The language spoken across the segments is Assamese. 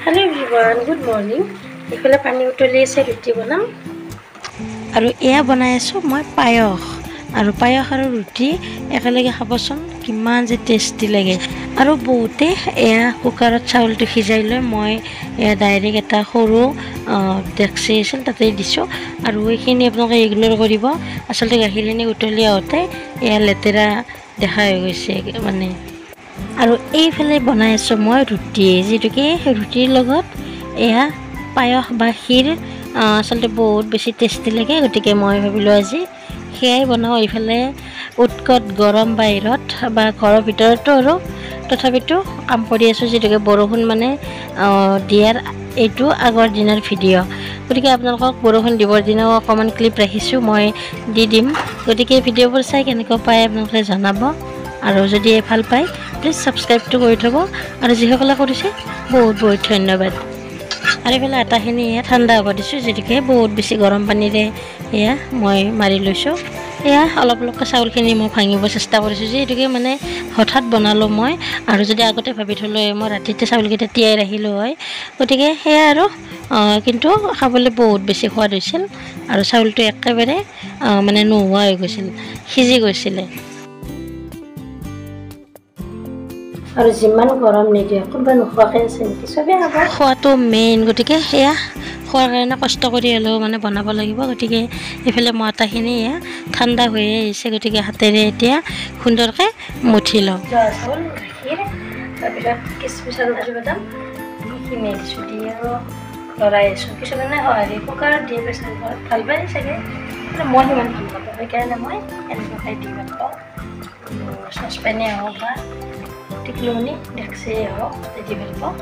Hello everyone, good morning. Ifale pani utoli ase ruti banam. Aru eya banai aso moi payokh. Aru payokh aru ruti ekalege khaboson kiman je tasty lage. Aru bote eya cooker chaul tu khijai loi moi eya direct eta khoru dekse asil tate diso. Aru ekhini apnaloke ignore koribo. Asalte gakhireni utoli aote eya letera dekha hoy goise mane আৰু এইফালে বনাই আছো মই ৰুটি যেটোকে ৰুটিৰ লগত এয়া পায়স বা ক্ষীৰ আসলে বহুত বেছি টেস্টি লাগে গটিকে মই ভাবিলো আজি হেয়াই বনাও এইফালে উৎকট গৰম বাহিৰত বা ঘৰৰ ভিতৰতো আৰু তথাপিতো কাম কৰি আছো যেটোকে বৰষুণ মানে দিয়াৰ এইটো আগৰ দিনৰ ভিডিঅ' গটিকে আপোনালোকক বৰষুণ দিবৰ দিনাও অকমান ক্লিপ ৰাখিছো মই দি দিম গটিকে ভিডিঅ'বোৰ চাই কেনেকৈ পায় আপোনালোকে জনাব আৰু যদি ভাল পায় প্লিজ সাবস্ক্ৰাইব টু কৰি থব আৰু যিসকলে কৰিছে বহুত বহুত ধন্যবাদ আৰু এফালে আটাখিনি ঠাণ্ডা হ'ব দিছোঁ যেটিকে বহুত বেছি গৰম পানীৰে এয়া মই মাৰি লৈছোঁ এয়া অলপ অলপকৈ চাউলখিনি মই ভাঙিব চেষ্টা কৰিছোঁ যে এইটোকে মানে হঠাৎ বনালোঁ মই আৰু যদি আগতে ভাবি থ'লোঁ মই ৰাতিতে চাউলকেইটা তিয়াই ৰাখিলোঁ হয় গতিকে সেয়া আৰু কিন্তু খাবলৈ বহুত বেছি সোৱাদ হৈছিল আৰু চাউলটো একেবাৰে মানে নোহোৱা হৈ গৈছিল সিজি গৈছিলে আৰু যিমান গৰম নিদিয়ে কোনবা নোখোৱাকে আছে নেকি সবে খাব খোৱাটো মেইন গতিকে সেয়া খোৱাৰ কাৰণে কষ্ট কৰি হ'লেও মানে বনাব লাগিব গতিকে এইফালে মই আটাখিনি ঠাণ্ডা হৈ আহিছে গতিকে হাতেৰে এতিয়া সুন্দৰকৈ মুঠি লওঁ চাউল গাখীৰ তাৰপিছত কিচমিচ আৰু কাজু বাদাম এইখিনি দিছোঁ দি আৰু লৰাই আছোঁ কিছুমানে সঁহাৰি কুকাৰত দিয়ে প্ৰেছাৰ কুকাৰত ভাল পায় চাগে মই সিমান ভাল নাপাওঁ সেইকাৰণে মই এনেকুৱাকৈ দি ভাল পাওঁ চচপেনে হওক বা টিকলুনি দেখছে হওক দি ভাল পাওঁ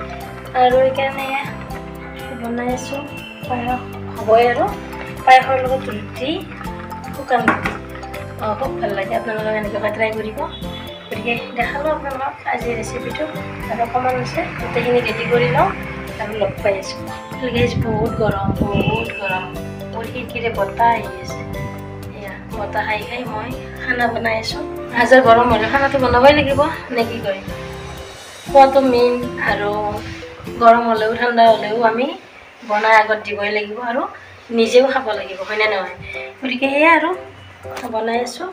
আৰু এইকাৰণে বনাই আছোঁ পায়স হ'বই আৰু পায়সৰ লগত ৰুটি শুকান ৰুটি খুব ভাল লাগে আপোনালোকে এনেকৈ ট্ৰাই কৰিব গতিকে দেখালোঁ আপোনালোকক আজিৰ ৰেচিপিটো আৰু অকণমান আছে গোটেইখিনি ৰেডি কৰি লওঁ আৰু লগ পাই আছোঁ গেছ বহুত গৰম মোৰ খিৰিকীৰে বতাহ আহি আছে এয়া বতাহ খাই খাই মই খানা বনাই আছোঁ হাজাৰ গৰম হ'লে খানাটো বনাবই লাগিব নে কি কয় খোৱাটো মেইন আৰু গৰম হ'লেও ঠাণ্ডা হ'লেও আমি বনাই আগত দিবই লাগিব আৰু নিজেও খাব লাগিব হয়নে নহয় গতিকে সেয়া আৰু বনাই আছোঁ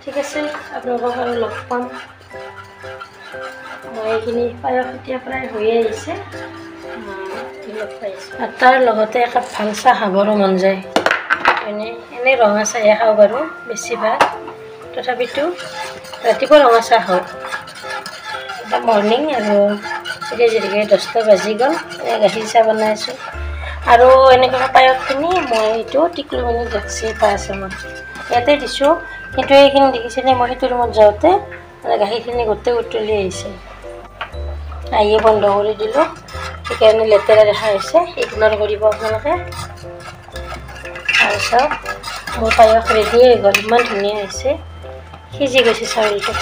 ঠিক আছে আপোনালোকক আৰু লগ পাম মই এইখিনি পায়স এতিয়া প্ৰায় হৈয়ে আহিছে লগ পাইছোঁ আৰু তাৰ লগতে একাপ ভাল চাহ খাবৰো মন যায় এনেই ৰঙা চাহে খাওঁ বাৰু বেছিভাগ তথাপিতো ৰাতিপুৱা ৰঙা চাহ খাওঁ এটা মৰ্ণিং আৰু এতিয়া যেনেকৈ 10টা বাজি গ'ল গাখীৰ চাহ বনাই আছোঁ আৰু এনেকুৱা পায়সখিনি মই এইটো টিকলুমনি দেখছি পাই আছে মই ইয়াতে দিছোঁ কিন্তু এইখিনি দেখিছেনে মই সেইটো ৰুমত যাওঁতে গাখীৰখিনি গোটেই উতলি আহিছে আহিয়ে বন্ধ কৰি দিলোঁ সেইকাৰণে লেতেৰা দেখা হৈছে ইগন'ৰ কৰিব আপোনালোকে আৰু চাওক মোৰ পায়স ৰেডি হৈ গ'ল ইমান ধুনীয়া হৈছে সিজি গৈছে চাউলটো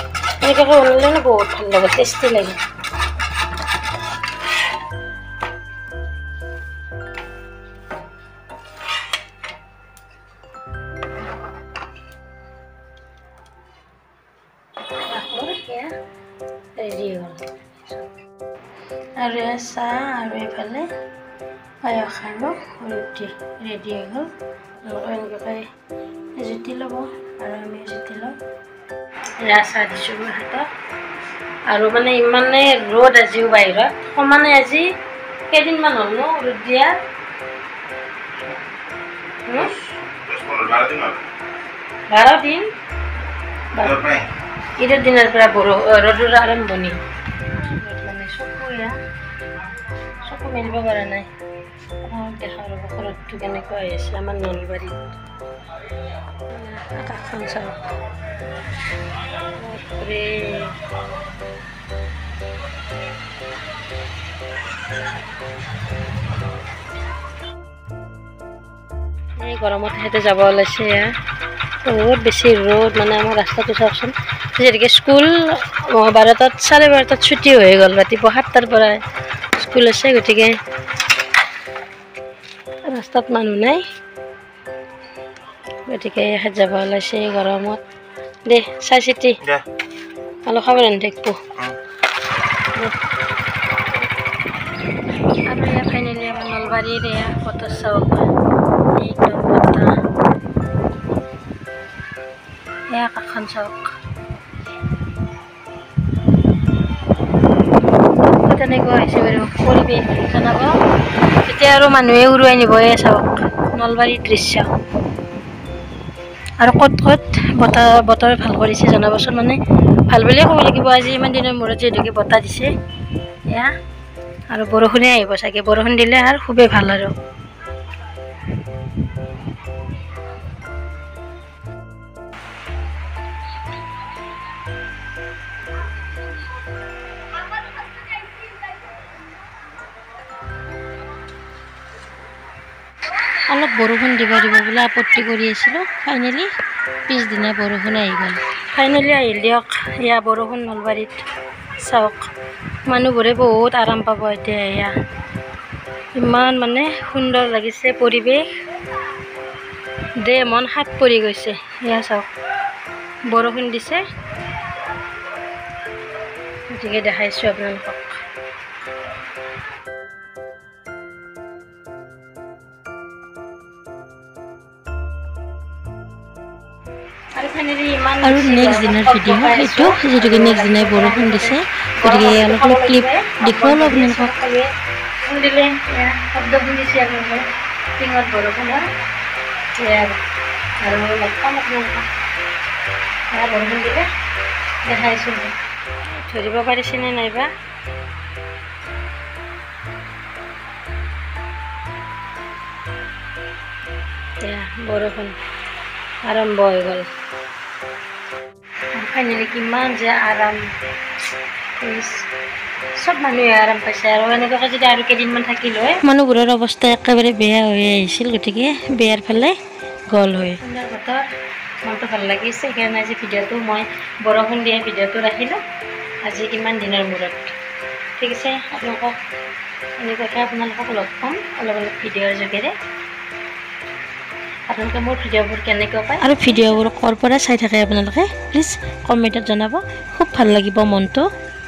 এনেকৈ বনালে ন বহুত ভাল লাগে টেষ্টি লাগে ৰেডি হ'ল আৰু চাহ আৰু এইফালে পায়স আৰু ৰুটি ৰেডি হৈ গ'ল এনেকৈ জুতি ল'ব আৰু আমি জুতি লওঁ চাহ দিছোঁ মোৰ হাতত আৰু মানে ইমানে ৰ'দ আজিও বাহিৰত সমানে আজি কেইদিনমান হ'ল ন ৰ'দ দিয়া 12 দিন ঈদৰ দিনৰ পৰা ৰ'দৰ আৰম্ভণি মানে চকু মেলিব পৰা নাই দেখা ৰ'ব ৰ'দটো কেনেকুৱা হৈ আছে আমাৰ নলবাৰীত আকাশখন চাওক এই গৰমত সিহঁতে যাব ওলাইছে বহুত বেছি ৰ'দ মানে আমাৰ ৰাস্তাটো চাওকচোন যেনেকৈ স্কুল 12টাত 12:30 ছুটি হৈ গ'ল ৰাতিপুৱা 7টাৰ পৰা স্কুল আছে গতিকে ৰাস্তাত মানুহ নাই গতিকে ইয়াত যাব ওলাইছে গৰমত দে চাই চিতি অলপ খাব ৰান্ধি থাকিব নলবাৰীৰ এয়া বতৰ চাওক একদম বতাহ এয়া আকাশখন চাওক তেনেকুৱা হৈছে বাৰু পৰিৱেশ জনাব এতিয়া আৰু মানুহে উৰুৱাই নিব এয়া চাওক নলবাৰীৰ দৃশ্য আৰু ক'ত ক'ত বতৰ ভাল কৰিছে জনাবচোন মানে ভাল বুলিয়ে ক'ব লাগিব আজি ইমান দিনৰ মূৰত যিহেতুকে বতাহ দিছে এয়া আৰু বৰষুণে আহিব চাগে বৰষুণ দিলে আৰু খুবেই ভাল আৰু অলপ বৰষুণ দিব বুলি আপত্তি কৰি আছিলোঁ ফাইনেলি পিছদিনা বৰষুণ আহি গ'ল ফাইনেলি আহিল দিয়ক এয়া বৰষুণ নলবাৰীত চাওক মানুহবোৰে বহুত আৰাম পাব এতিয়া এয়া ইমান মানে সুন্দৰ লাগিছে পৰিৱেশ দে মন হাত পৰি গৈছে এয়া চাওক বৰষুণ দিছে গতিকে দেখাইছোঁ আপোনালোকক আৰু নেক্সট দিনৰ ভিডিঅ' সেইটো যিহেতুকে নেক্সট দিনাই বৰষুণ দিছে গতিকে অলপ অলপ ক্লিপ দেখুৱালোঁ আপোনালোকক দিলে শব্দ শুনিছে আপোনালোকে টিঙত বৰষুণৰ আৰু লগ পাম আপোনালোকক বৰষুণ দিলে দেখাইছোঁ ধৰিব পাৰিছেনে নাইবা এয়া বৰষুণ আৰম্ভ হৈ গ'ল ফাইনেলি কিমান যে আৰাম চব মানুহে আৰাম পাইছে আৰু এনেকুৱাকৈ যদি আৰু কেইদিনমান থাকিল হয় মানুহবোৰৰ অৱস্থা একেবাৰে বেয়া হৈ আহিছিল গতিকে বেয়াৰ ফালে গ'ল হয় সুন্দৰ বতৰ মনটো ভাল লাগিছে সেইকাৰণে আজি ভিডিঅ'টো মই বৰষুণ দিয়া ভিডিঅ'টো ৰাখিলোঁ আজি ইমান দিনৰ মূৰত ঠিক আছে এনেকুৱাকৈ আপোনালোকক লগ পাম অলপ অলপ ভিডিঅ'ৰ যোগেৰে আপোনালোকে মোৰ ভিডিঅ'বোৰ কেনেকৈ পায় আৰু ভিডিঅ'বোৰ ক'ৰ পৰা চাই থাকে আপোনালোকে প্লিজ কমেণ্টত জনাব খুব ভাল লাগিব মনটো